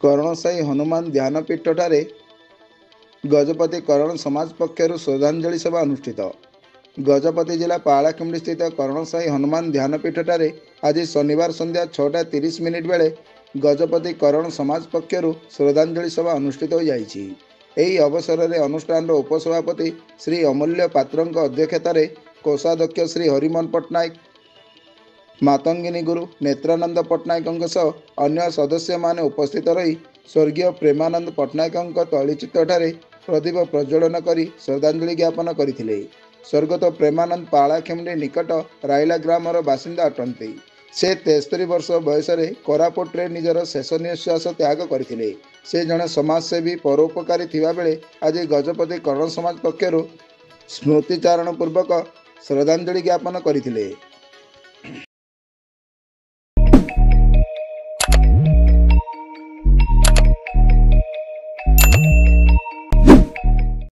करणसाई हनुमान ध्यानपीठଠାରେ गजपति करण समाज पक्षर श्रद्धांजलि सभा अनुष्ठित। गजपति जिला पालाखेमुंडी स्थित करणसाई हनुमान ध्यानपीठଠାରେ आज शनिवार संध्या 6:30 बेले गजपति करण समाज पक्षर श्रद्धांजलि सभा अनुष्ठित हो जाइछि। एही अवसर में अनुष्ठान उपसभापति श्री अमूल्य पात्रंक अध्यक्षतार कोषाध्यक्ष श्री हरिमोहन पट्टनायक, मातंगिनी गुरु नेत्रानंद पट्टनायक सह अन्य सदस्य माने उपस्थित रही स्वर्गीय प्रेमानंद पट्टनायक तैलचित्रଠାରେ प्रदीप प्रज्वलन करी श्रद्धांजलि ज्ञापन करथिले। स्वर्गत प्रेमानंद पालाखेमुंडी निकट राइला ग्रामर बासिंदा अटंती। से 73 वर्ष बयस कोरापुट निजर शेष निश्वास त्याग करथिले। से जड़े समाजसेवी परोपकारी थिबा बेले आज गजपति करण समाज पक्षर स्मृतिचारण पूर्वक श्रद्धांजलि ज्ञापन करथिले।